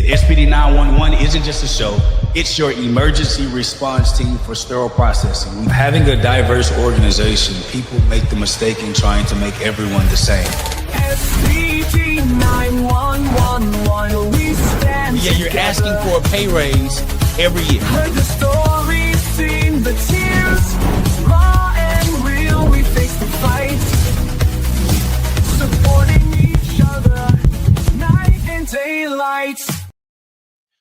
SPD 911 isn't just a show, it's your emergency response team for sterile processing. Having a diverse organization, people make the mistake in trying to make everyone the same. SPD 911, while we stand Yeah, you're together. asking for a pay raise every year. Heard the stories, seen the tears, raw and real, we face the fight, supporting each other, night and daylight.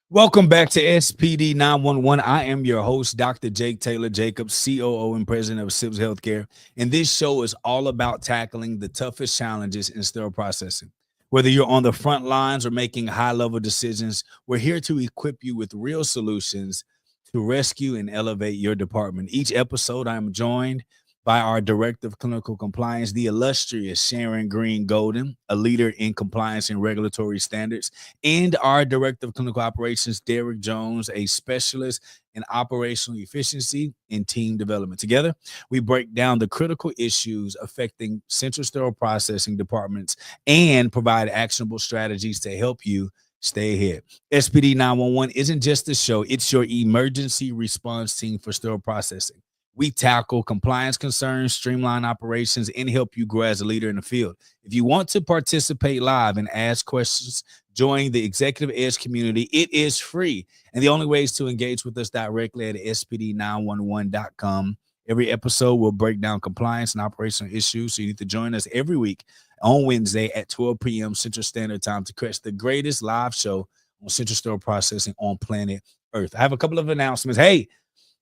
Welcome back to SPD 911. I am your host, Dr. Jake Taylor Jacobs, COO and president of SIPS Healthcare. And this show is all about tackling the toughest challenges in sterile processing. Whether you're on the front lines or making high-level decisions, we're here to equip you with real solutions to rescue and elevate your department. Each episode, I'm joined by our Director of Clinical Compliance, the illustrious Sharon Green Golden, a leader in compliance and regulatory standards, and our Director of Clinical Operations, Derek Jones, a specialist in operational efficiency and team development. Together, we break down the critical issues affecting central sterile processing departments and provide actionable strategies to help you stay ahead. SPD 911 isn't just a show, it's your emergency response team for sterile processing. We tackle compliance concerns, streamline operations, and help you grow as a leader in the field. If you want to participate live and ask questions, join the Executive Edge community. It is free. And the only way is to engage with us directly at SPD911.com. Every episode will break down compliance and operational issues. So you need to join us every week on Wednesday at 12 p.m. Central Standard Time to catch the greatest live show on central sterile processing on planet Earth. I have a couple of announcements. Hey,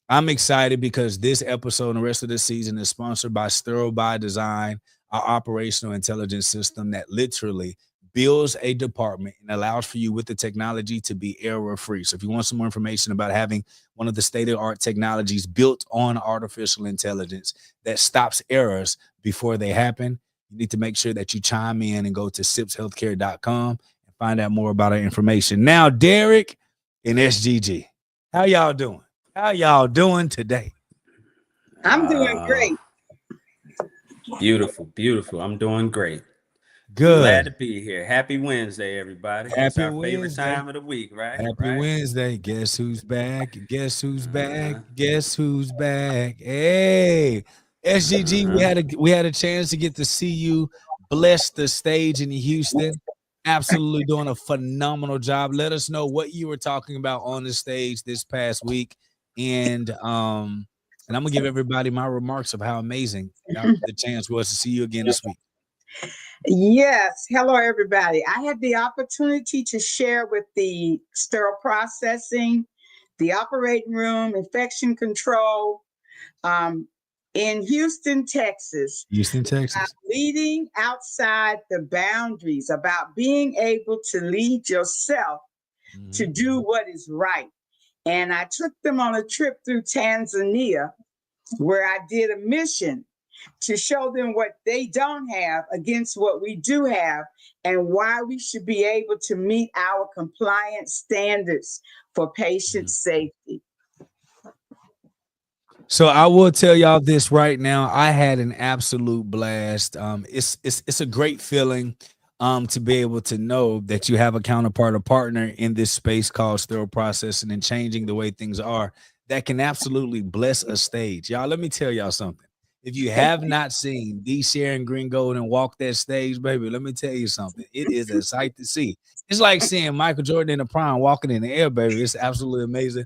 I'm excited because this episode and the rest of the season is sponsored by Sterile by Design, our operational intelligence system that literally builds a department and allows for you with the technology to be error-free. So if you want some more information about having one of the state-of-the-art technologies built on artificial intelligence that stops errors before they happen, you need to make sure that you chime in and go to sipshealthcare.com and find out more about our information. Now, Derek and SGG, how y'all doing? How y'all doing today? I'm doing great. Beautiful, beautiful. I'm doing great. Good. Glad to be here. Happy Wednesday, everybody. Happy It's our Wednesday. favorite time of the week, right? Happy Wednesday. Guess who's back? Guess who's back? Guess who's back? Hey, SGG, we had a chance to get to see you bless the stage in Houston. Absolutely doing a phenomenal job. Let us know what you were talking about on the stage this past week. And I'm gonna give everybody my remarks of how amazing the chance was to see you again this week. Yes. Hello, everybody. I had the opportunity to share with the sterile processing, the operating room, infection control in Houston, Texas. Leading outside the boundaries, about being able to lead yourself to do what is right. And I took them on a trip through Tanzania where I did a mission to show them what they don't have against what we do have and why we should be able to meet our compliance standards for patient safety. So I will tell y'all this right now. I had an absolute blast. It's a great feeling to be able to know that you have a counterpart or partner in this space called sterile processing and changing the way things are that can absolutely bless a stage. Y'all, let me tell y'all something. If you have not seen the Sharon Green Golden walk that stage, baby, let me tell you something. It is a sight to see. It's like seeing Michael Jordan in the prime walking in the air, baby. It's absolutely amazing.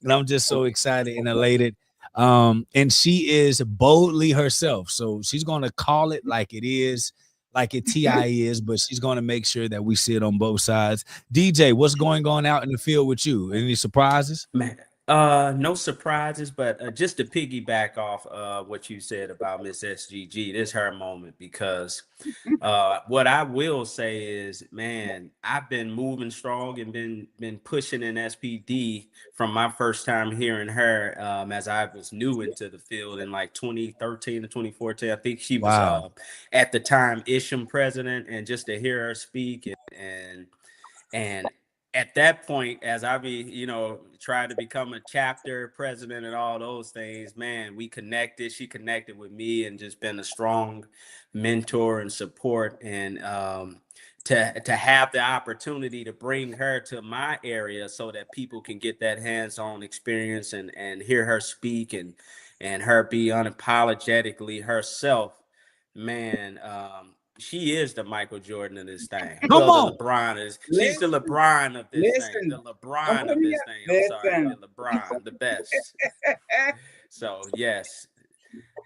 And I'm just so excited and elated. And she is boldly herself. So she's going to call it like it is, like it TI is, but she's going to make sure that we see it on both sides. DJ, what's going on out in the field with you? Any surprises? Man, no surprises, but just to piggyback off what you said about Miss SGG, this is her moment because what I will say is, man, I've been moving strong and been pushing in SPD from my first time hearing her as I was new into the field in like 2013 to 2014. I think she was at the time Isham president, and just to hear her speak and at that point, as I tried to become a chapter president and all those things, man, we connected. She connected with me and just been a strong mentor and support. And to have the opportunity to bring her to my area so that people can get that hands-on experience and hear her speak and her be unapologetically herself, man. She is the Michael Jordan of this thing. Come Well, the on. LeBron is, she's the Listen, LeBron of this thing. The listen. Oh, LeBron of this thing. I'm sorry, listen. the LeBron, the best. So yes,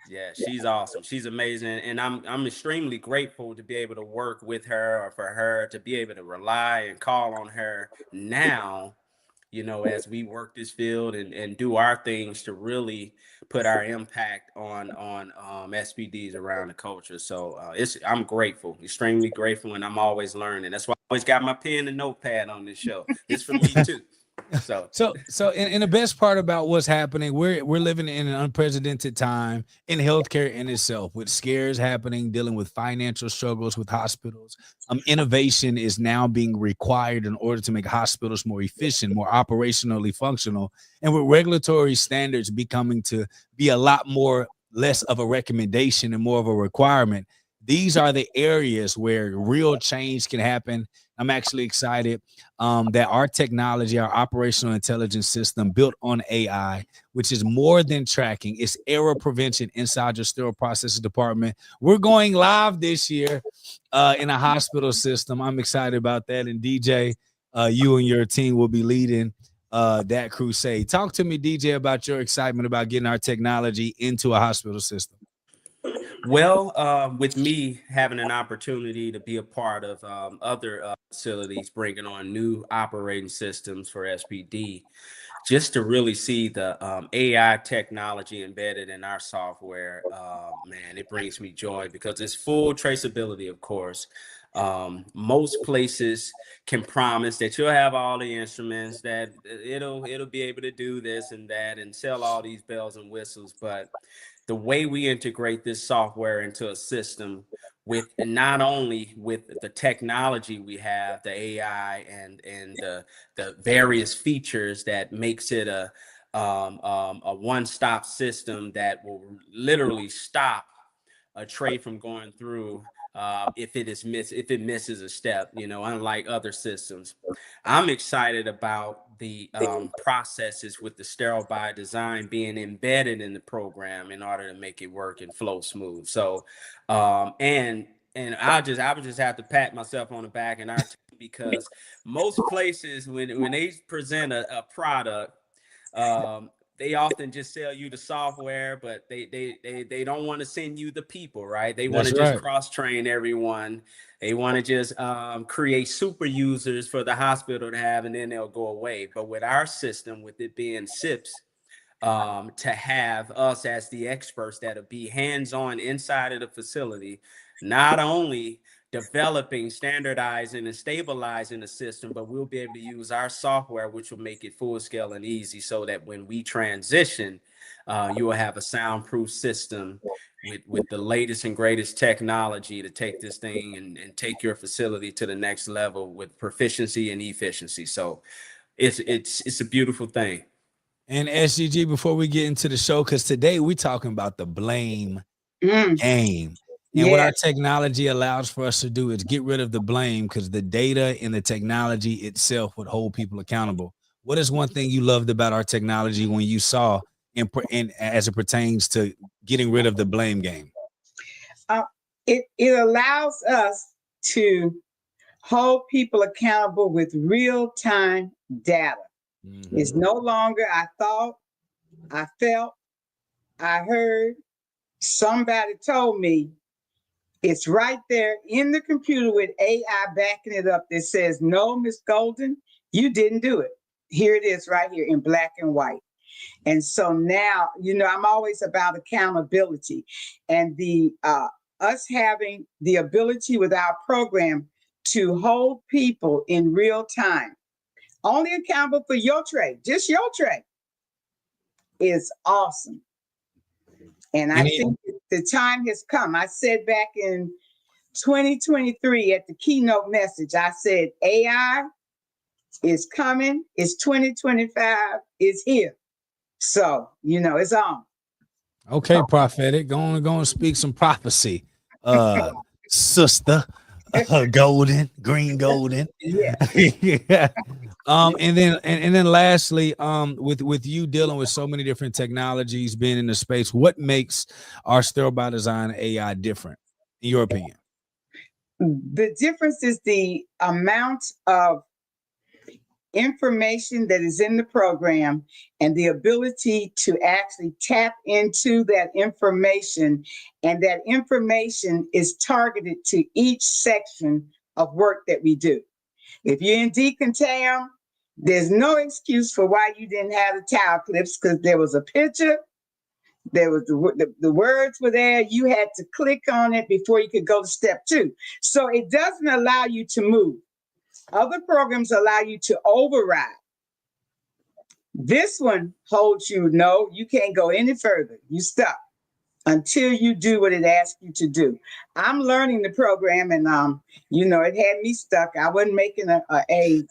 yeah, she's awesome. She's amazing, and I'm extremely grateful to be able to work with her, or for her to be able to rely and call on her now, you know, as we work this field and do our things to really put our impact on SPDs around the culture. So I'm grateful, extremely grateful, and I'm always learning. That's why I always got my pen and notepad on this show. It's for me too. So in the best part about what's happening, we're living in an unprecedented time in healthcare in itself, with scares happening, dealing with financial struggles with hospitals. Innovation is now being required in order to make hospitals more efficient, more operationally functional, and with regulatory standards becoming to be a lot more less of a recommendation and more of a requirement. These are the areas where real change can happen. I'm actually excited that our technology, our operational intelligence system built on AI, which is more than tracking, it's error prevention inside your sterile processing department. We're going live this year in a hospital system. I'm excited about that. And DJ, you and your team will be leading that crusade. Talk to me, DJ, about your excitement about getting our technology into a hospital system. Well, with me having an opportunity to be a part of other facilities bringing on new operating systems for SPD, just to really see the AI technology embedded in our software, man, it brings me joy because it's full traceability, of course. Most places can promise that you'll have all the instruments, that it'll be able to do this and that and sell all these bells and whistles, but the way we integrate this software into a system, with not only with the technology we have, the AI and the various features that makes it a one-stop system that will literally stop a tray from going through if it misses a step, you know, unlike other systems. I'm excited about the processes with the Sterile by Design being embedded in the program in order to make it work and flow smooth. So and I would just have to pat myself on the back and our team, because most places when they present a product, they often just sell you the software, but they don't want to send you the people, right? They want to just cross-train everyone. They want to just create super users for the hospital to have, and then they'll go away. But with our system, with it being SIPs, to have us as the experts that'll be hands-on inside of the facility, not only developing, standardizing, and stabilizing the system, but we'll be able to use our software, which will make it full scale and easy, so that when we transition, you will have a soundproof system with the latest and greatest technology to take this thing and take your facility to the next level with proficiency and efficiency. So it's a beautiful thing. And SGG, before we get into the show, because today we're talking about the blame game. And what our technology allows for us to do is get rid of the blame, because the data and the technology itself would hold people accountable. What is one thing you loved about our technology when you saw and as it pertains to getting rid of the blame game? It allows us to hold people accountable with real-time data. It's no longer I thought, I felt, I heard, somebody told me. It's right there in the computer with AI backing it up that says, no, Miss Golden, you didn't do it. Here it is right here in black and white. And so now, you know, I'm always about accountability, and the us having the ability with our program to hold people in real time, only accountable for your tray, just your tray, is awesome. And I think the time has come. I said back in 2023 at the keynote message, I said, AI is coming. It's 2025. It's here. So, you know, it's on. Okay, prophetic. Go on and speak some prophecy, sister. Golden, green golden. Yeah. Yeah. And then lastly, with you dealing with so many different technologies, being in the space, what makes our Sterile by Design AI different, in your opinion? The difference is the amount of information that is in the program and the ability to actually tap into that information. And that information is targeted to each section of work that we do. If you're in decontam, there's no excuse for why you didn't have the towel clips, because there was a picture, there was the words were there. You had to click on it before you could go to step 2. So it doesn't allow you to move. Other programs allow you to override. This one holds you, no, you can't go any further. You stop until you do what it asks you to do. I'm learning the program, and it had me stuck. I wasn't making a A.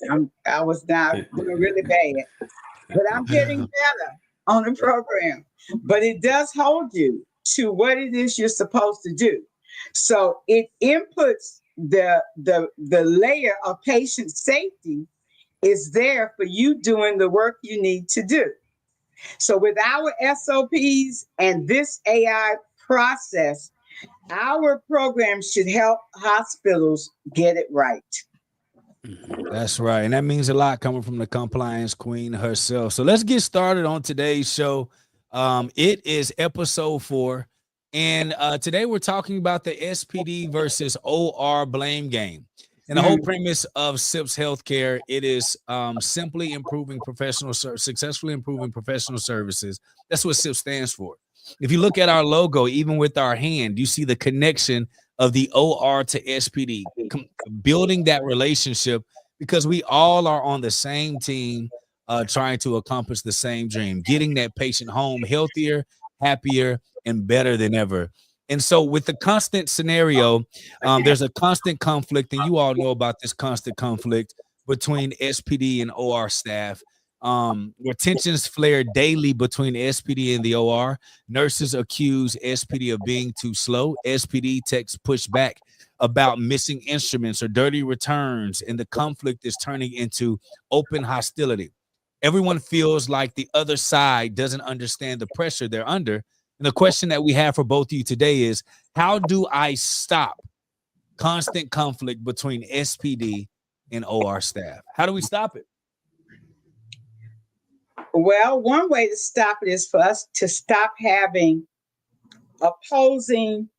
I was not doing really bad, but I'm getting better on the program. But it does hold you to what it is you're supposed to do. So it inputs the layer of patient safety is there for you doing the work you need to do. So with our SOPs and this AI process, our program should help hospitals get it right. That's right. And that means a lot coming from the compliance queen herself. So let's get started on today's show. It is episode 4. And today we're talking about the SPD versus OR blame game. And the whole premise of SIPS Healthcare, it is simply improving successfully improving professional services. That's what SIPS stands for. If you look at our logo, even with our hand, you see the connection of the OR to SPD, building that relationship, because we all are on the same team, trying to accomplish the same dream, getting that patient home healthier, happier, and better than ever. And so with the constant scenario, there's a constant conflict, and you all know about this constant conflict between SPD and OR staff, where tensions flare daily between SPD and the OR. Nurses accuse SPD of being too slow. SPD techs push back about missing instruments or dirty returns, and the conflict is turning into open hostility. Everyone feels like the other side doesn't understand the pressure they're under. And the question that we have for both of you today is, how do I stop constant conflict between SPD and OR staff? How do we stop it? Well, one way to stop it is for us to stop having opposing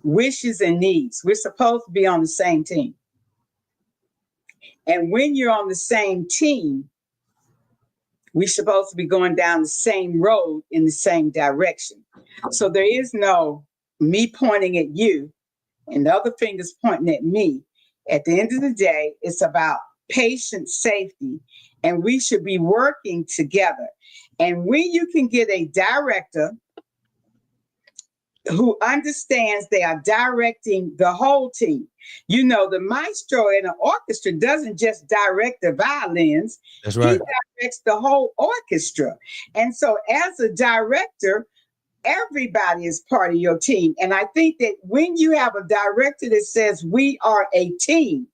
wishes and needs. We're supposed to be on the same team. And when you're on the same team, we're supposed to be going down the same road in the same direction. So there is no me pointing at you and the other fingers pointing at me. At the end of the day, it's about patient safety, and we should be working together. And when you can get a director who understands they are directing the whole team. You know, the maestro in an orchestra doesn't just direct the violins. That's right. He directs the whole orchestra. And so as a director, everybody is part of your team. And I think that when you have a director that says we are a team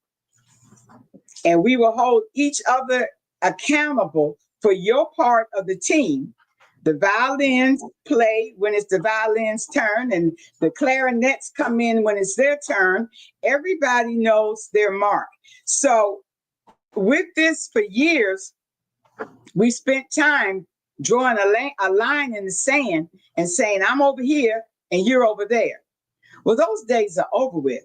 and we will hold each other accountable for your part of the team. The violins play when it's the violins' turn, and the clarinets come in when it's their turn. Everybody knows their mark. So with this for years, we spent time drawing a line in the sand and saying, I'm over here and you're over there. Well, those days are over with.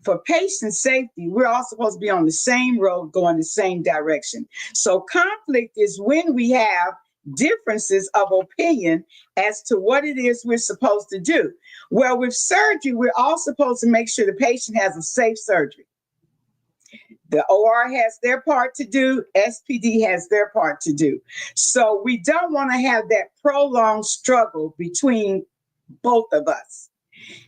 For patient safety, we're all supposed to be on the same road, going the same direction. So conflict is when we have differences of opinion as to what it is we're supposed to do. Well, with surgery, we're all supposed to make sure the patient has a safe surgery. The OR has their part to do, SPD has their part to do. So we don't want to have that prolonged struggle between both of us.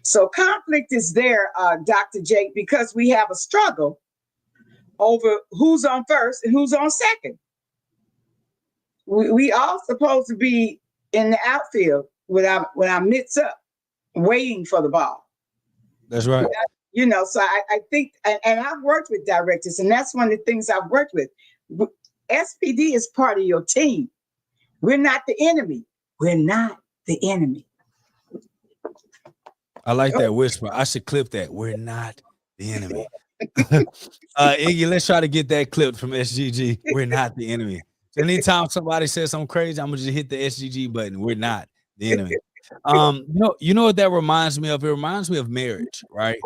So conflict is there, Dr. Jake, because we have a struggle over who's on first and who's on second. We all supposed to be in the outfield with our mitts up, waiting for the ball. That's right. So I think, and I've worked with directors, and that's one of the things I've worked with. SPD is part of your team. We're not the enemy. We're not the enemy. I like that whisper. I should clip that. We're not the enemy. Iggy, let's try to get that clipped from SGG. We're not the enemy. So anytime somebody says something crazy, I'm gonna just hit the SGG button. We're not the enemy. You know what that reminds me of? It reminds me of marriage, right?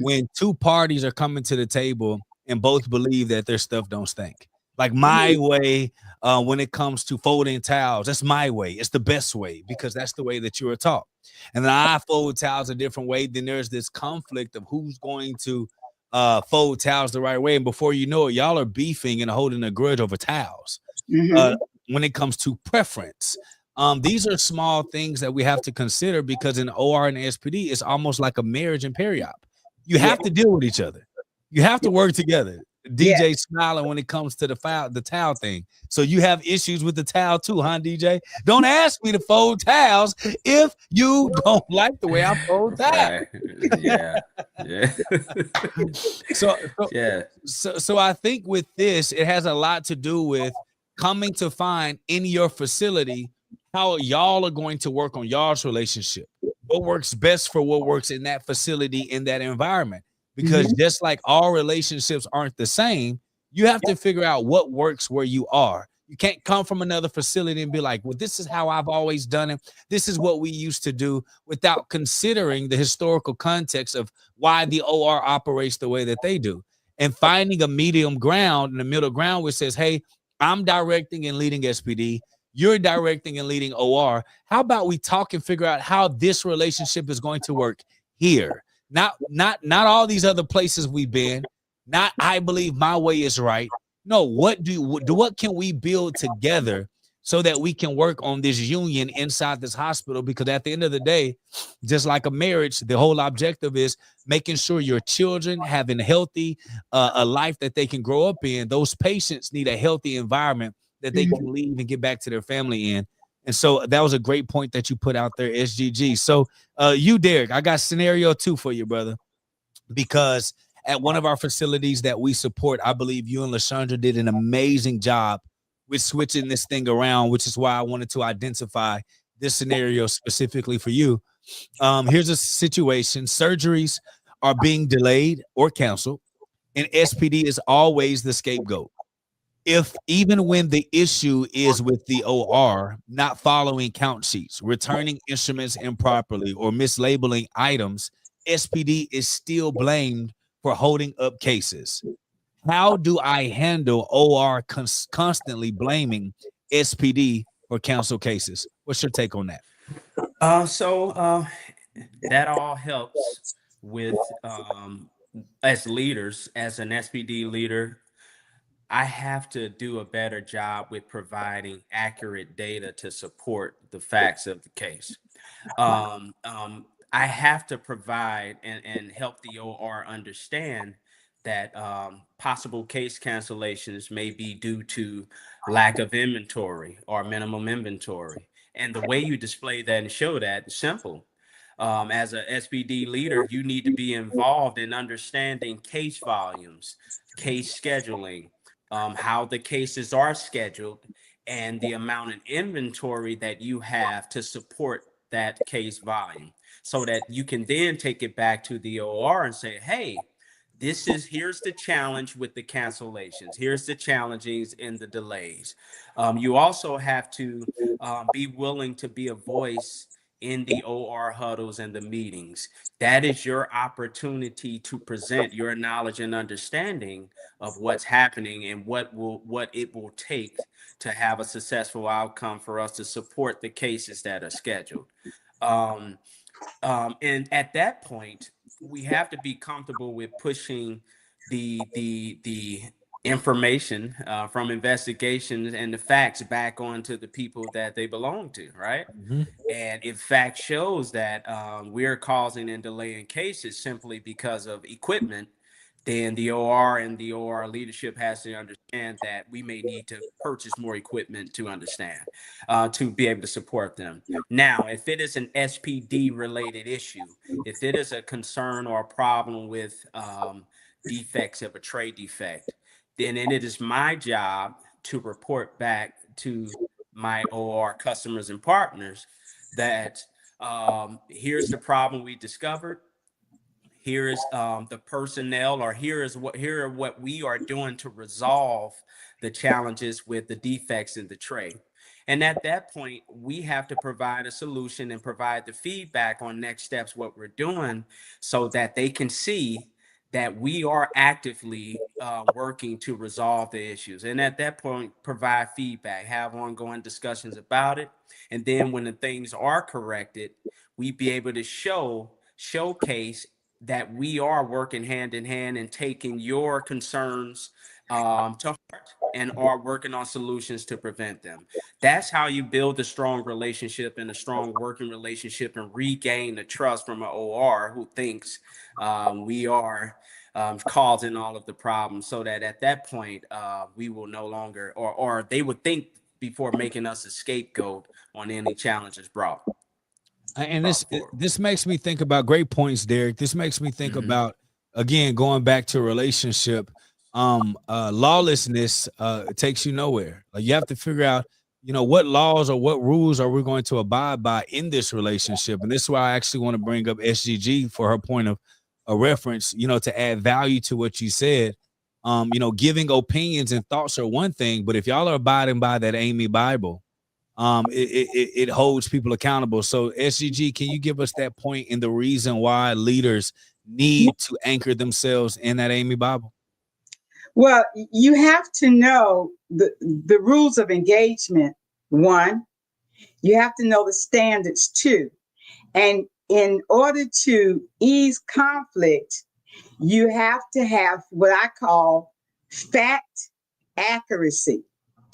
When two parties are coming to the table and both believe that their stuff don't stink. Like my way, when it comes to folding towels, that's my way. It's the best way because that's the way that you were taught. And then I fold towels a different way. Then there's this conflict of who's going to fold towels the right way. And before you know it, y'all are beefing and holding a grudge over towels. When it comes to preference, these are small things that we have to consider because in OR and SPD, it's almost like a marriage and peri-op. You have to deal with each other. You have to work together. DJ smiling when it comes to the towel thing. So you have issues with the towel too, huh, DJ? Don't ask me to fold towels if you don't like the way I fold towels. So I think with this, it has a lot to do with coming to find in your facility how y'all are going to work on y'all's relationship. What works best for what works in that facility, in that environment. Because just like all relationships aren't the same, you have to figure out what works where you are. You can't come from another facility and be like, well, this is how I've always done it. This is what we used to do without considering the historical context of why the OR operates the way that they do. And finding a medium ground and a middle ground which says, hey, I'm directing and leading SPD. You're directing and leading OR. How about we talk and figure out how this relationship is going to work here? Not all these other places we've been. Not I believe my way is right. No, what can we build together so that we can work on this union inside this hospital? Because at the end of the day, just like a marriage, the whole objective is making sure your children having healthy a life that they can grow up in. Those patients need a healthy environment that they can leave and get back to their family in. And so that was a great point that you put out there, SGG. So you, Derek, I got scenario 2 for you, brother, because at one of our facilities that we support, I believe you and LaShondra did an amazing job with switching this thing around, which is why I wanted to identify this scenario specifically for you. Here's a situation. Surgeries are being delayed or canceled, and SPD is always the scapegoat. If even when the issue is with the OR not following count sheets, returning instruments improperly, or mislabeling items, SPD is still blamed for holding up cases. How do I handle OR constantly blaming SPD for cancel cases? What's your take on that? So that all helps with as leaders, as an SPD leader, I have to do a better job with providing accurate data to support the facts of the case. I have to provide and help the OR understand that possible case cancellations may be due to lack of inventory or minimum inventory. And the way you display that and show that is simple. As a SPD leader, you need to be involved in understanding case volumes, case scheduling, how the cases are scheduled, and the amount of inventory that you have to support that case volume, so that you can then take it back to the OR and say, hey, here's the challenge with the cancellations. Here's the challenges in the delays. You also have to be willing to be a voice in the OR huddles and the meetings. That is your opportunity to present your knowledge and understanding of what's happening and what it will take to have a successful outcome for us to support the cases that are scheduled. And at that point, we have to be comfortable with pushing the information from investigations and the facts back onto the people that they belong to, right? And if fact shows that we're causing and delaying cases simply because of equipment then the OR and the OR leadership has to understand that we may need to purchase more equipment to understand, to be able to support them. Now, if it is an SPD related issue, if it is a concern or a problem with defects of a tray defect, then it is my job to report back to my OR customers and partners that here's the problem we discovered. Here is the personnel, or here are what we are doing to resolve the challenges with the defects in the tray. And at that point, we have to provide a solution and provide the feedback on next steps, what we're doing, so that they can see that we are actively working to resolve the issues. And at that point, provide feedback, have ongoing discussions about it. And then when the things are corrected, we be able to showcase that we are working hand in hand and taking your concerns to heart and are working on solutions to prevent them. That's how you build a strong relationship and a strong working relationship and regain the trust from an OR who thinks we are causing all of the problems, so that at that point we will no longer, or they would think before making us a scapegoat on any challenges brought. And this makes me think about, great points, Derek. This makes me think about, again, going back to relationship. Lawlessness takes you nowhere. Like, you have to figure out, what laws or what rules are we going to abide by in this relationship. And this is why I actually want to bring up SGG for her point of a reference, to add value to what you said. Giving opinions and thoughts are one thing, but if y'all are abiding by that Amy Bible, it holds people accountable. So SGG, can you give us that point and the reason why leaders need to anchor themselves in that Amy Bible? Well, you have to know the rules of engagement. One, you have to know the standards. Two, and in order to ease conflict, you have to have what I call fact accuracy.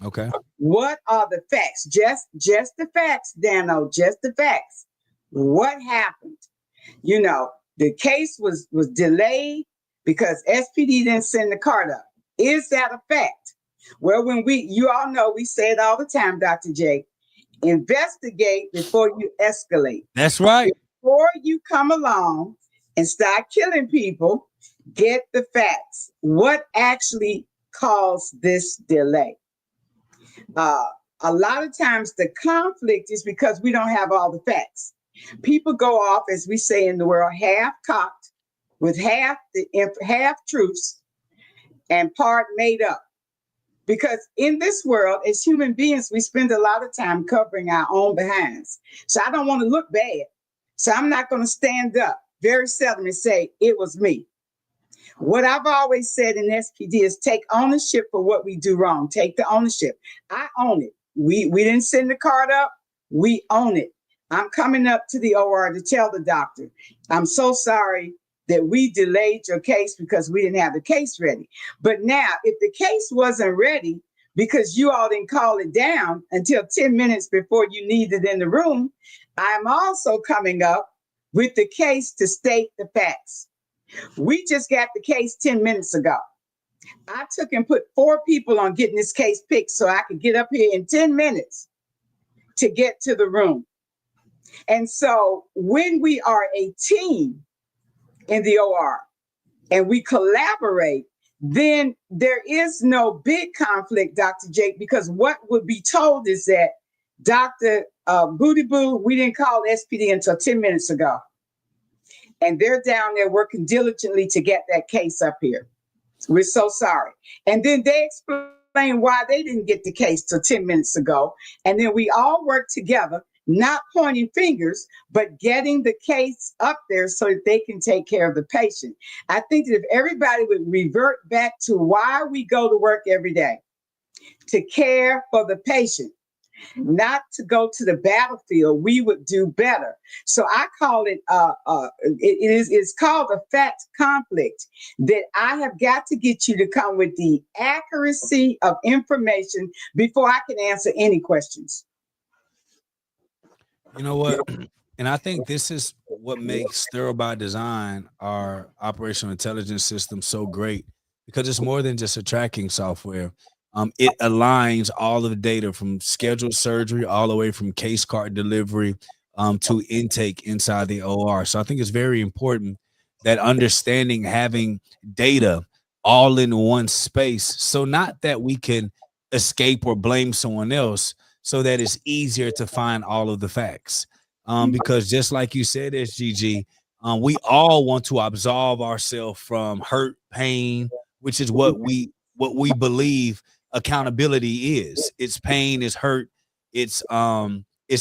Okay. What are the facts? Just the facts, Dano, just the facts. What happened? The case was delayed because SPD didn't send the card up. Is that a fact? Well, you all know, we say it all the time, Dr. J, investigate before you escalate. That's right. Before you come along and start killing people, get the facts. What actually caused this delay? A lot of times the conflict is because we don't have all the facts. People go off, as we say in the world, half cocked, with half truths and part made up. Because in this world, as human beings, we spend a lot of time covering our own behinds. So I don't want to look bad. So I'm not going to stand up very seldom and say, it was me. What I've always said in SPD is take ownership for what we do wrong. Take the ownership. I own it. We didn't send the card up. We own it. I'm coming up to the OR to tell the doctor, I'm so sorry that we delayed your case because we didn't have the case ready. But now, if the case wasn't ready because you all didn't call it down until 10 minutes before you needed it in the room, I'm also coming up with the case to state the facts. We just got the case 10 minutes ago. I took and put 4 people on getting this case picked so I could get up here in 10 minutes to get to the room. And so when we are a team in the OR and we collaborate, then there is no big conflict, Dr. Jake, because what would be told is that Dr. Booty Boo, we didn't call SPD until 10 minutes ago. And they're down there working diligently to get that case up here. We're so sorry. And then they explain why they didn't get the case till 10 minutes ago. And then we all work together, not pointing fingers, but getting the case up there so that they can take care of the patient. I think that if everybody would revert back to why we go to work every day, to care for the patient, not to go to the battlefield, we would do better. So I call it, it's called a fact conflict, that I have got to get you to come with the accuracy of information before I can answer any questions. You know what? And I think this is what makes Sterile by Design, our operational intelligence system, so great, because it's more than just a tracking software. It aligns all of the data from scheduled surgery all the way from case cart delivery to intake inside the OR. So I think it's very important that understanding having data all in one space. So not that we can escape or blame someone else, so that it's easier to find all of the facts. Because just like you said, SGG, we all want to absolve ourselves from hurt, pain, which is what we believe accountability is. It's pain, it's hurt, it's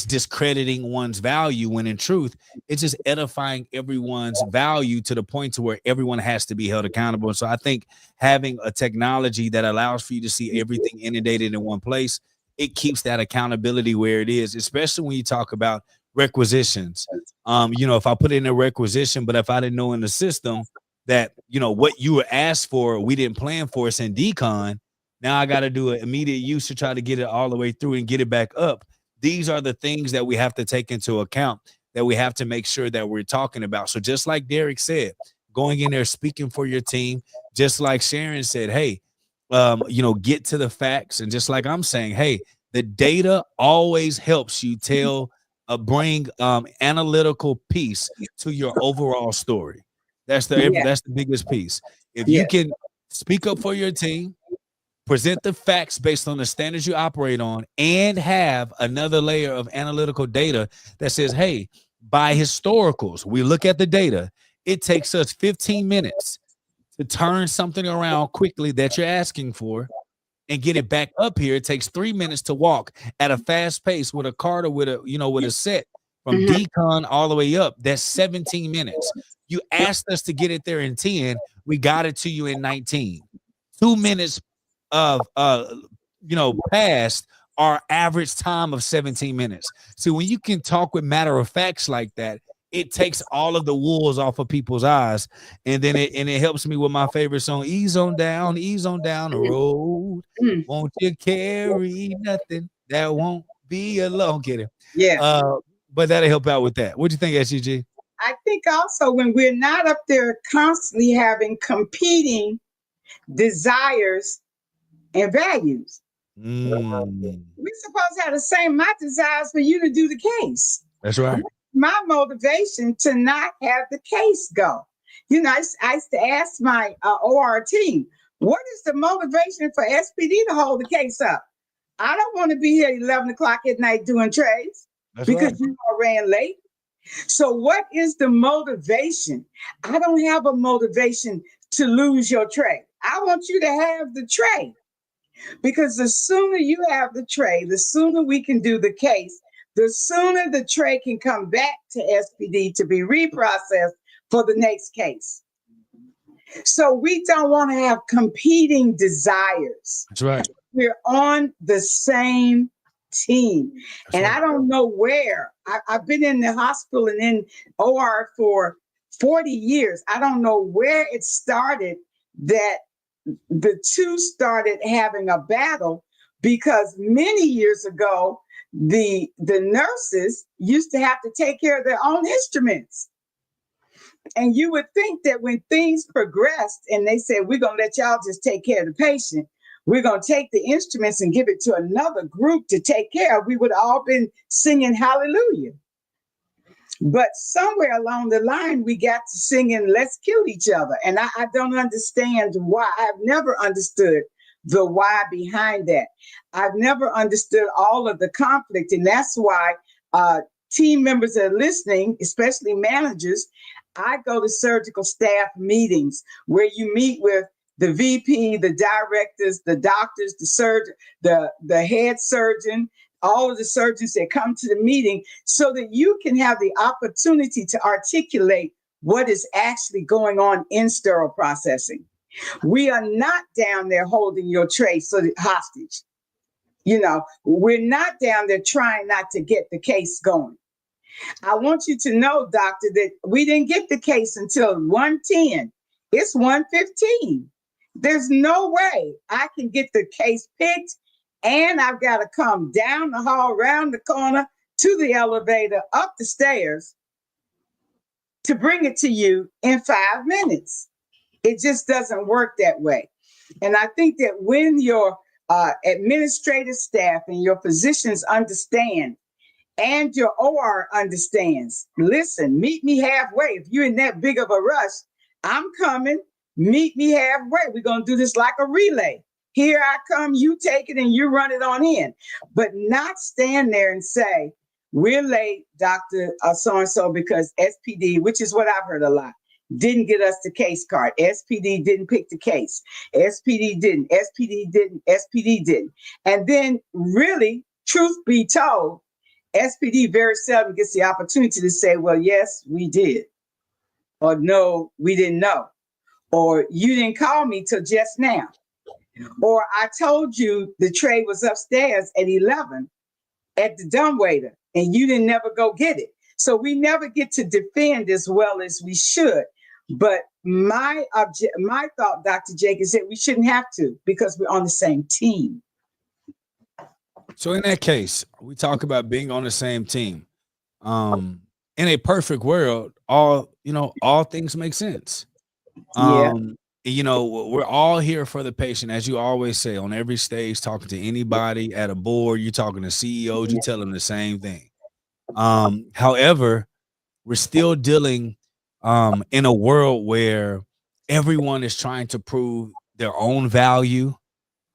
discrediting one's value, when in truth, it's just edifying everyone's value to the point to where everyone has to be held accountable. So I think having a technology that allows for you to see everything inundated in one place, it keeps that accountability where it is, especially when you talk about requisitions. If I put in a requisition, but if I didn't know in the system that, what you were asked for, we didn't plan for, it's in decon. Now I got to do an immediate use to try to get it all the way through and get it back up. These are the things that we have to take into account, that we have to make sure that we're talking about. So just like Derek said, going in there, speaking for your team, just like Sharon said, hey, get to the facts. And just like I'm saying, hey, the data always helps you bring analytical piece to your overall story. That's the biggest piece. If you can speak up for your team, present the facts based on the standards you operate on, and have another layer of analytical data that says, hey, by historicals, we look at the data, it takes us 15 minutes to turn something around quickly that you're asking for and get it back up here. It takes 3 minutes to walk at a fast pace with a cart or with a set from decon all the way up. That's 17 minutes. You asked us to get it there in 10. We got it to you in 19. 2 minutes of past our average time of 17 minutes. So when you can talk with matter of facts like that, it takes all of the wolves off of people's eyes. And then it helps me with my favorite song, ease on down the road. Won't you carry nothing that won't be alone? Get it? Yeah. But that'll help out with that. What do you think, SGG? I think also when we're not up there constantly having competing desires and values, we're supposed to have the same, my desires for you to do the case. That's right. My motivation to not have the case go. I used to ask my OR team, what is the motivation for SPD to hold the case up? I don't want to be here at 11 o'clock at night doing trades. That's because right. You all ran late. So what is the motivation? I don't have a motivation to lose your trade. I want you to have the trade, because the sooner you have the trade, the sooner we can do the case, the sooner the trade can come back to SPD to be reprocessed for the next case. So we don't want to have competing desires. That's right. We're on the same team. That's and right. I don't know where. I've been in the hospital and in OR for 40 years. I don't know where it started that the two started having a battle, because many years ago, the nurses used to have to take care of their own instruments. And you would think that when things progressed and they said, we're going to let y'all just take care of the patient, we're going to take the instruments and give it to another group to take care of, we would all been singing hallelujah. But somewhere along the line, we got to singing, let's kill each other. And I don't understand why. I've never understood the why behind that. I've never understood all of the conflict. And that's why team members that are listening, especially managers, I go to surgical staff meetings where you meet with the VP, the directors, the doctors, the surgeon, the head surgeon, all of the surgeons that come to the meeting, so that you can have the opportunity to articulate what is actually going on in sterile processing. We are not down there holding your tray hostage. We're not down there trying not to get the case going. I want you to know, doctor, that we didn't get the case until 1:10. It's 1:15. There's no way I can get the case picked, and I've got to come down the hall, around the corner, to the elevator, up the stairs to bring it to you in 5 minutes. It just doesn't work that way. And I think that when your administrative staff and your physicians understand, and your OR understands, listen, meet me halfway. If you're in that big of a rush, I'm coming, meet me halfway. We're going to do this like a relay. Here I come, you take it and you run it on in. But not stand there and say, we're late, Dr. So-and-so, because SPD, which is what I've heard a lot, didn't get us the case card. SPD didn't pick the case. SPD didn't, SPD didn't, SPD didn't. And then really, truth be told, SPD very seldom gets the opportunity to say, well, yes, we did. Or no, we didn't know. Or you didn't call me till just now. Or I told you the tray was upstairs at 11 at the dumbwaiter and you didn't never go get it. So we never get to defend as well as we should. But my thought, Dr. Jake, is that we shouldn't have to because we're on the same team. So in that case, we talk about being on the same team. In a perfect world, all things make sense. We're all here for the patient, as you always say, on every stage, talking to anybody at a board, you're talking to CEOs, you tell them the same thing. However, we're still dealing in a world where everyone is trying to prove their own value.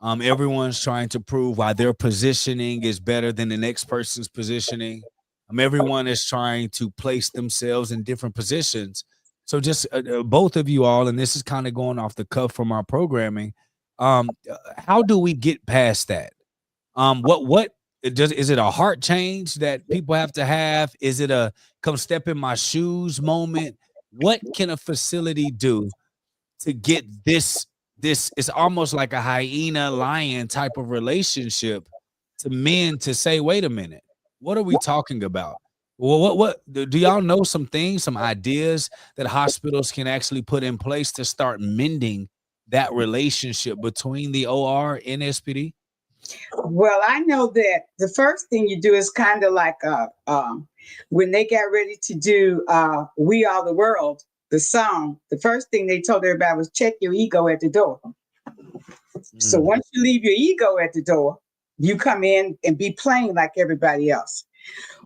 Everyone's trying to prove why their positioning is better than the next person's positioning. Everyone is trying to place themselves in different positions. So just both of you all, and this is kind of going off the cuff from our programming. How do we get past that? Is it a heart change that people have to have? Is it a come step in my shoes moment? What can a facility do to get this? This is almost like a hyena lion type of relationship to men to say, wait a minute, what are we talking about? Well, what do y'all know some things, some ideas that hospitals can actually put in place to start mending that relationship between the OR and SPD? Well, I know that the first thing you do is kind of like when they got ready to do We Are the World, the song, the first thing they told everybody was check your ego at the door. So once you leave your ego at the door, you come in and be plain like everybody else.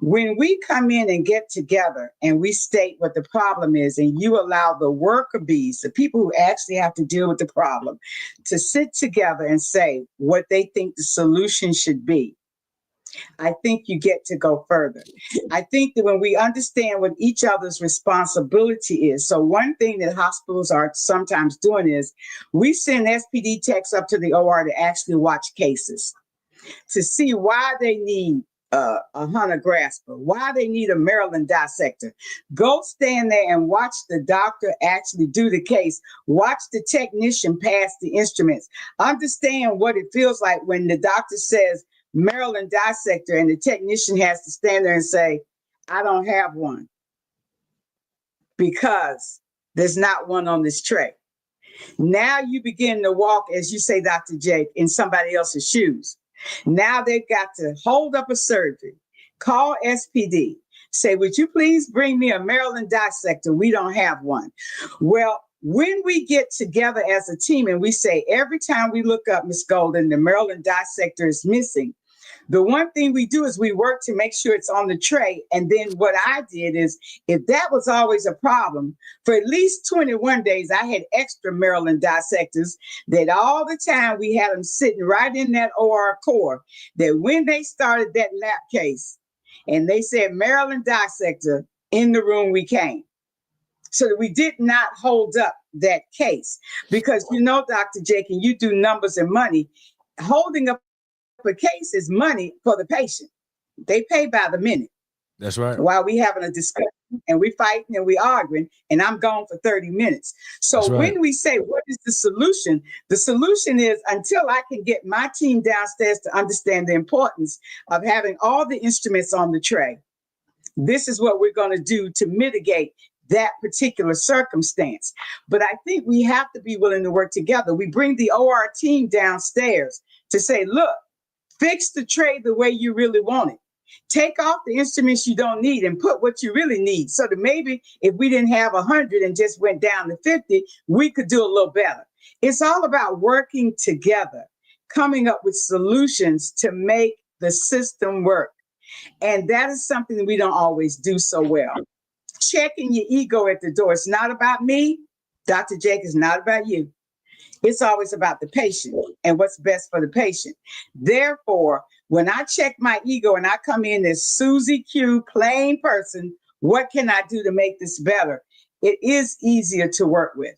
When we come in and get together and we state what the problem is, and you allow the worker bees, the people who actually have to deal with the problem, to sit together and say what they think the solution should be, I think you get to go further. I think that when we understand what each other's responsibility is, so one thing that hospitals are sometimes doing is we send SPD techs up to the OR to actually watch cases, to see why they need a Hunter grasper, why they need a Maryland dissector. Go stand there and watch the doctor actually do the case. Watch the technician pass the instruments. Understand what it feels like when the doctor says Maryland dissector and the technician has to stand there and say, I don't have one because there's not one on this tray. Now you begin to walk, as you say, Dr. Jake, in somebody else's shoes. Now they've got to hold up a surgery, call SPD, say, would you please bring me a Maryland dissector? We don't have one. Well, when we get together as a team and we say, every time we look up, Ms. Golden, the Maryland dissector is missing, the one thing we do is we work to make sure it's on the tray. And then what I did is, if that was always a problem, for at least 21 days, I had extra Maryland dissectors that all the time we had them sitting right in that OR core, that when they started that lap case and they said Maryland dissector, in the room we came. So that we did not hold up that case. Because Dr. Jake, and you do numbers and money, holding up a case is money for the patient. They pay by the minute. That's right. While we having a discussion and we fighting and we arguing and I'm gone for 30 minutes. So when we say, what is the solution? The solution is, until I can get my team downstairs to understand the importance of having all the instruments on the tray, this is what we're going to do to mitigate that particular circumstance. But I think we have to be willing to work together. We bring the OR team downstairs to say, look, fix the tray the way you really want it. Take off the instruments you don't need and put what you really need. So that maybe if we didn't have 100 and just went down to 50, we could do a little better. It's all about working together, coming up with solutions to make the system work. And that is something that we don't always do so well. Checking your ego at the door. It's not about me. Dr. Jake, is not about you. It's always about the patient and what's best for the patient. Therefore, when I check my ego and I come in as Susie Q, plain person, what can I do to make this better? It is easier to work with.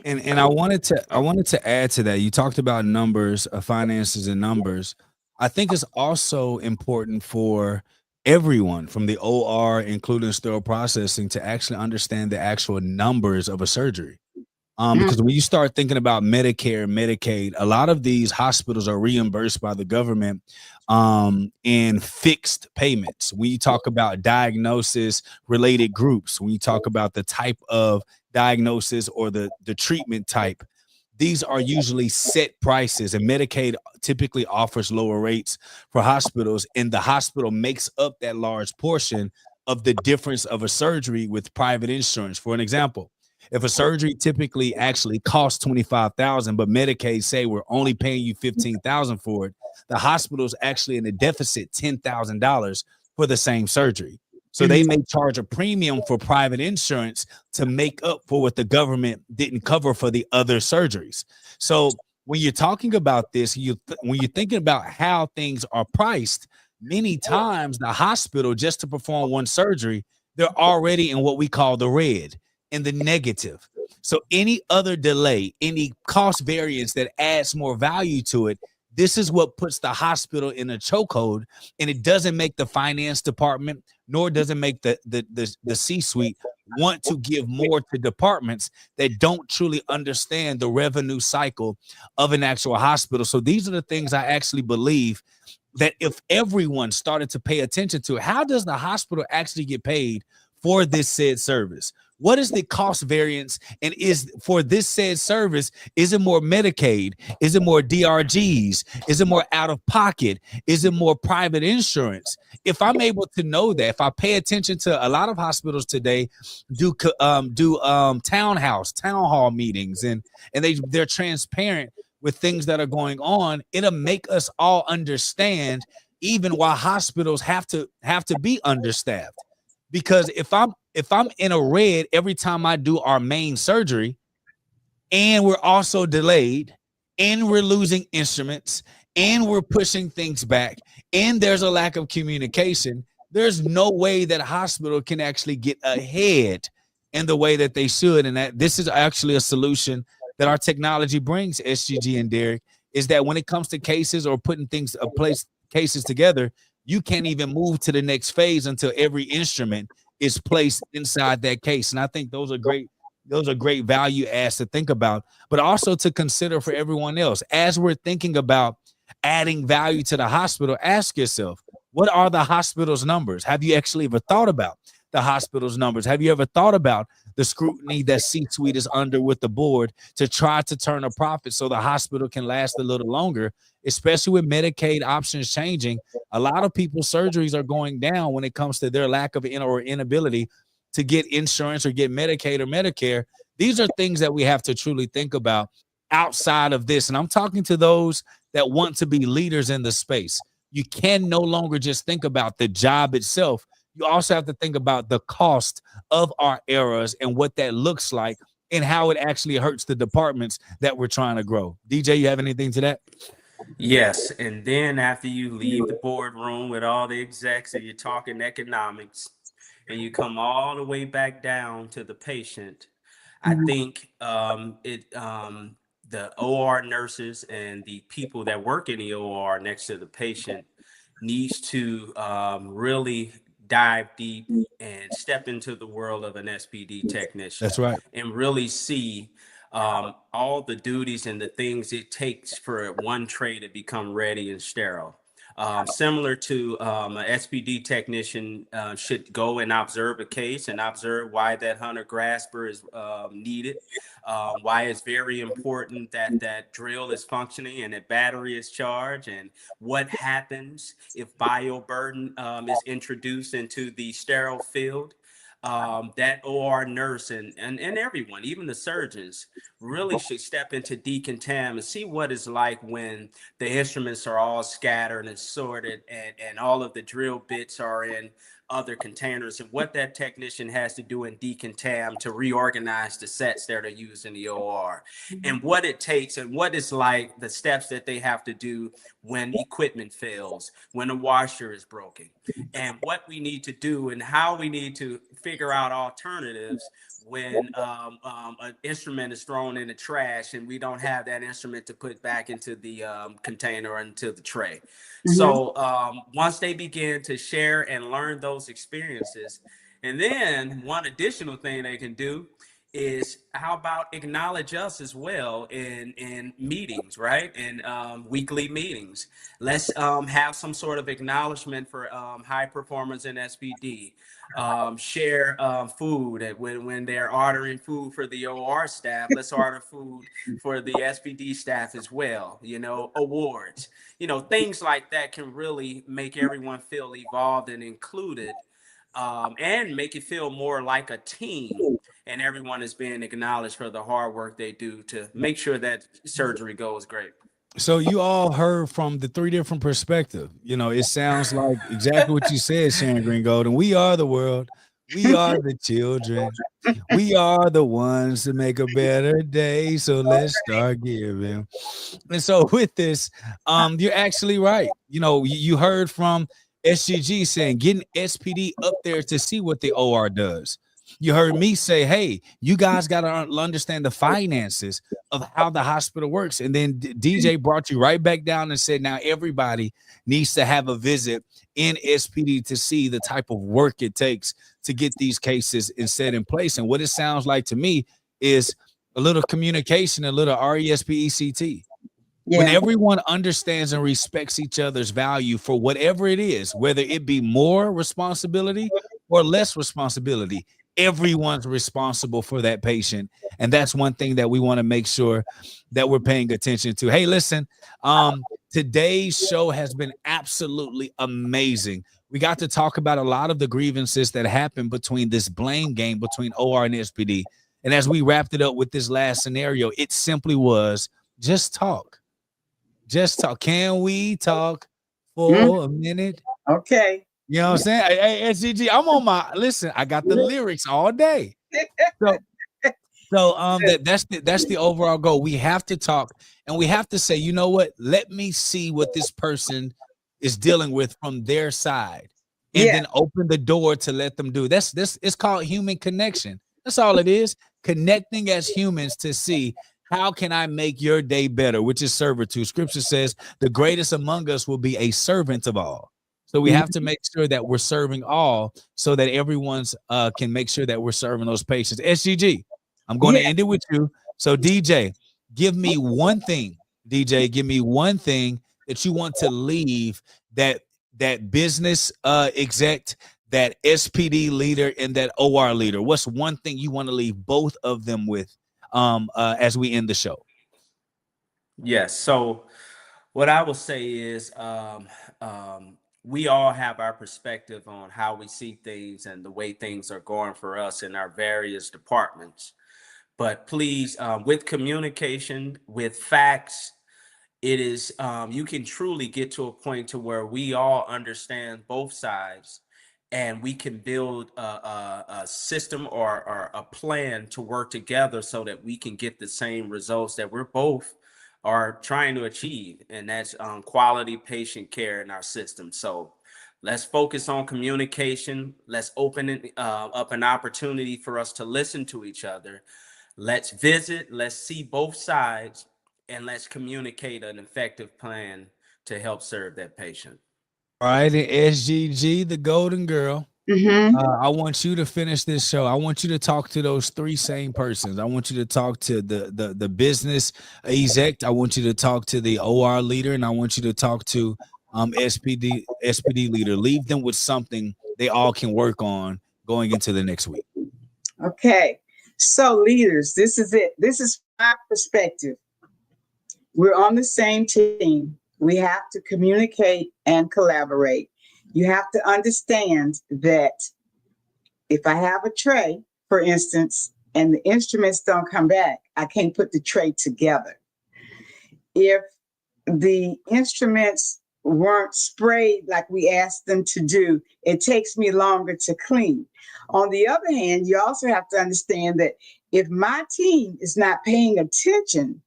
And I wanted to add to that. You talked about numbers, finances and numbers. I think it's also important for everyone from the OR, including sterile processing, to actually understand the actual numbers of a surgery. Because when you start thinking about Medicare and Medicaid, a lot of these hospitals are reimbursed by the government in fixed payments. When you talk about diagnosis related groups, when you talk about the type of diagnosis or the treatment type, these are usually set prices, and Medicaid typically offers lower rates for hospitals, and the hospital makes up that large portion of the difference of a surgery with private insurance. For an example, if a surgery typically actually costs $25,000, but Medicaid say we're only paying you $15,000 for it, the hospital's actually in a deficit $10,000 for the same surgery. So they may charge a premium for private insurance to make up for what the government didn't cover for the other surgeries. So when you're talking about this, when you're thinking about how things are priced, many times the hospital, just to perform one surgery, they're already in what we call the red, in the negative. So any other delay, any cost variance that adds more value to it, this is what puts the hospital in a chokehold, and it doesn't make the finance department, nor does it make the C-suite want to give more to departments that don't truly understand the revenue cycle of an actual hospital. So these are the things I actually believe that if everyone started to pay attention to, how does the hospital actually get paid for this said service? What is the cost variance? And is for this said service, is it more Medicaid? Is it more DRGs? Is it more out of pocket? Is it more private insurance? If I'm able to know that, if I pay attention to, a lot of hospitals today do town hall meetings, and they're transparent with things that are going on, it'll make us all understand even why hospitals have to be understaffed. Because if I'm in a red every time I do our main surgery, and we're also delayed, and we're losing instruments, and we're pushing things back, and there's a lack of communication, there's no way that a hospital can actually get ahead in the way that they should. And that this is actually a solution that our technology brings, SGG and Derek, is that when it comes to cases or putting things cases together, you can't even move to the next phase until every instrument is placed inside that case. And I think those are great value adds to think about, but also to consider for everyone else. As we're thinking about adding value to the hospital, ask yourself, what are the hospital's numbers? Have you actually ever thought about the hospital's numbers? Have you ever thought about the scrutiny that C-suite is under with the board to try to turn a profit so the hospital can last a little longer, especially with Medicaid options changing? A lot of people's surgeries are going down when it comes to their lack of or inability to get insurance or get Medicaid or Medicare. These are things that we have to truly think about outside of this. And I'm talking to those that want to be leaders in the space. You can no longer just think about the job itself. You also have to think about the cost of our errors and what that looks like and how it actually hurts the departments that we're trying to grow. DJ, you have anything to that? Yes. And then after you leave the boardroom with all the execs and you're talking economics and you come all the way back down to the patient, I think the OR nurses and the people that work in the OR next to the patient needs to really dive deep and step into the world of an SPD technician. That's right. And really see all the duties and the things it takes for one tray to become ready and sterile. Similar to an SPD technician should go and observe a case and observe why that hunter grasper is needed, why it's very important that that drill is functioning and that battery is charged, and what happens if bioburden is introduced into the sterile field. That OR nurse and everyone, even the surgeons, really should step into decontam and see what it's like when the instruments are all scattered and sorted, and all of the drill bits are in other containers, and what that technician has to do in decontam to reorganize the sets that are used in the OR, and what it takes, and what it's like, the steps that they have to do when equipment fails, when a washer is broken, and what we need to do and how we need to figure out alternatives when an instrument is thrown in the trash and we don't have that instrument to put back into the container or into the tray. So once they begin to share and learn those experiences, and then one additional thing they can do is, how about acknowledge us as well in meetings, right? In weekly meetings. Let's have some sort of acknowledgement for high performers in SPD. Share food when they're ordering food for the OR staff. Let's order food for the SPD staff as well. You know, awards, you know, things like that can really make everyone feel evolved and included, and make it feel more like a team, and everyone is being acknowledged for the hard work they do to make sure that surgery goes great. So you all heard from the three different perspectives. You know, it sounds like exactly what you said, Sharon Green Golden. We are the world. We are the children. We are the ones to make a better day. So let's start giving. And so with this, you're actually right. You know, you heard from SGG saying getting SPD up there to see what the OR does. You heard me say, hey, you guys got to understand the finances of how the hospital works. And then DJ brought you right back down and said, now everybody needs to have a visit in SPD to see the type of work it takes to get these cases set in place. And what it sounds like to me is a little communication, a little RESPECT. When everyone understands and respects each other's value for whatever it is, whether it be more responsibility or less responsibility, everyone's responsible for that patient. And that's one thing that we want to make sure that we're paying attention to. Hey, listen, today's show has been absolutely amazing. We got to talk about a lot of the grievances that happened between this blame game between OR and SPD. And as we wrapped it up with this last scenario, it simply was just talk. Just talk. Can we talk for a minute? Okay. You know what I'm saying? Hey, SGG, I'm on my listen. I got the lyrics all day. So that's the overall goal. We have to talk, and we have to say, you know what? Let me see what this person is dealing with from their side, and then open the door to let them do this. It's called human connection. That's all it is. Connecting as humans to see, how can I make your day better, which is servitude. Scripture says the greatest among us will be a servant of all. So we have to make sure that we're serving all, so that everyone's can make sure that we're serving those patients. SGG, I'm going to end it with you. So DJ, give me one thing. DJ, give me one thing that you want to leave that business exec, that SPD leader, and that OR leader. What's one thing you want to leave both of them with as we end the show? Yes. So what I will say is, we all have our perspective on how we see things and the way things are going for us in our various departments. But please, with communication, with facts, it is, you can truly get to a point to where we all understand both sides, and we can build a system or a plan to work together so that we can get the same results that we're both are trying to achieve, and that's quality patient care in our system. So let's focus on communication. Let's open up an opportunity for us to listen to each other. Let's visit, let's see both sides, and let's communicate an effective plan to help serve that patient. All right, and SGG, the golden girl. I want you to finish this show. I want you to talk to those three same persons. I want you to talk to the business exec. I want you to talk to the OR leader, and I want you to talk to SPD leader. Leave them with something they all can work on going into the next week. Okay. So leaders, this is it. This is my perspective. We're on the same team. We have to communicate and collaborate. You have to understand that if I have a tray, for instance, and the instruments don't come back, I can't put the tray together. If the instruments weren't sprayed like we asked them to do, it takes me longer to clean. On the other hand, you also have to understand that if my team is not paying attention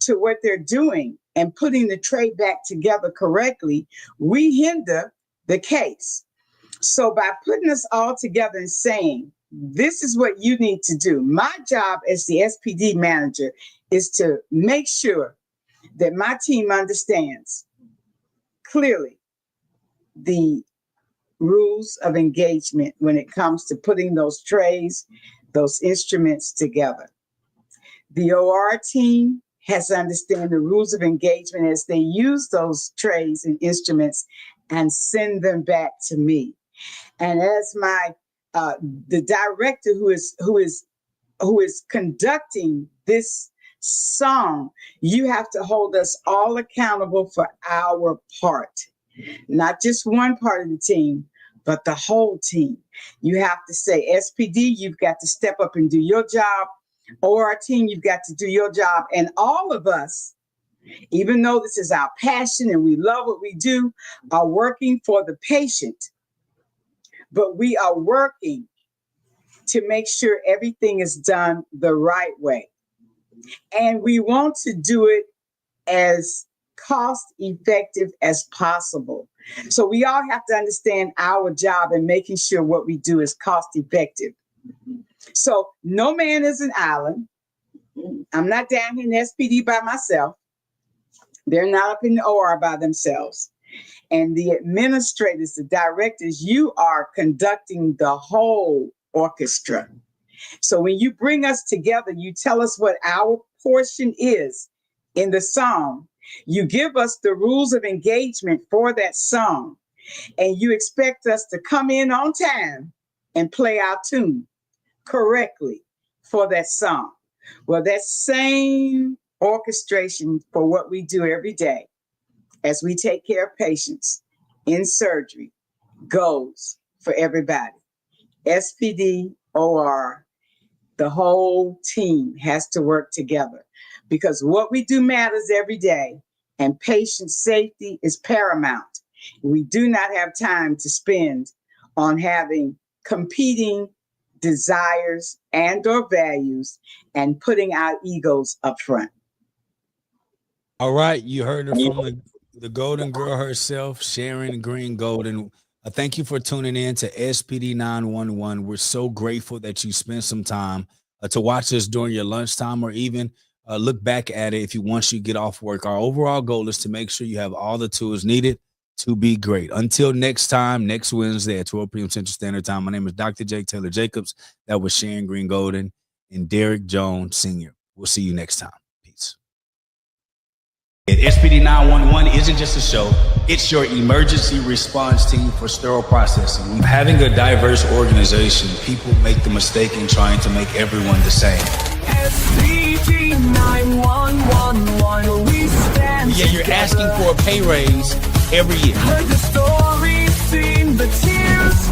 to what they're doing and putting the tray back together correctly, we hinder the case. So by putting us all together and saying, this is what you need to do, my job as the SPD manager is to make sure that my team understands clearly the rules of engagement when it comes to putting those trays, those instruments together. The OR team has to understand the rules of engagement as they use those trays and instruments and send them back to me. And as my the director who is conducting this song, you have to hold us all accountable for our part, not just one part of the team, but the whole team. You have to say, SPD, you've got to step up and do your job. OR team, you've got to do your job. And all of us, even though this is our passion and we love what we do, are working for the patient. But we are working to make sure everything is done the right way. And we want to do it as cost effective as possible. So we all have to understand our job and making sure what we do is cost effective. So no man is an island. I'm not down here in SPD by myself. They're not up in the OR by themselves. And the administrators, the directors, you are conducting the whole orchestra. So when you bring us together, you tell us what our portion is in the song. You give us the rules of engagement for that song. And you expect us to come in on time and play our tune correctly for that song. Well, that same orchestration for what we do every day as we take care of patients in surgery goes for everybody. SPD, OR, the whole team has to work together because what we do matters every day and patient safety is paramount. We do not have time to spend on having competing desires and or values and putting our egos up front. All right, you heard her from the golden girl herself, Sharon Green Golden. Thank you for tuning in to SPD 911. We're so grateful that you spent some time to watch us during your lunchtime or even look back at it if you once you get off work. Our overall goal is to make sure you have all the tools needed to be great. Until next time, next Wednesday at 12 p.m. Central Standard Time, my name is Dr. Jake Taylor Jacobs. That was Sharon Green Golden and Derek Jones Sr. We'll see you next time. Peace. SPD 911 isn't just a show, it's your emergency response team for sterile processing. Having a diverse organization, people make the mistake in trying to make everyone the same. SPD 911, we stand Yeah, you're asking for a pay raise every year. Heard the stories, seen the tears.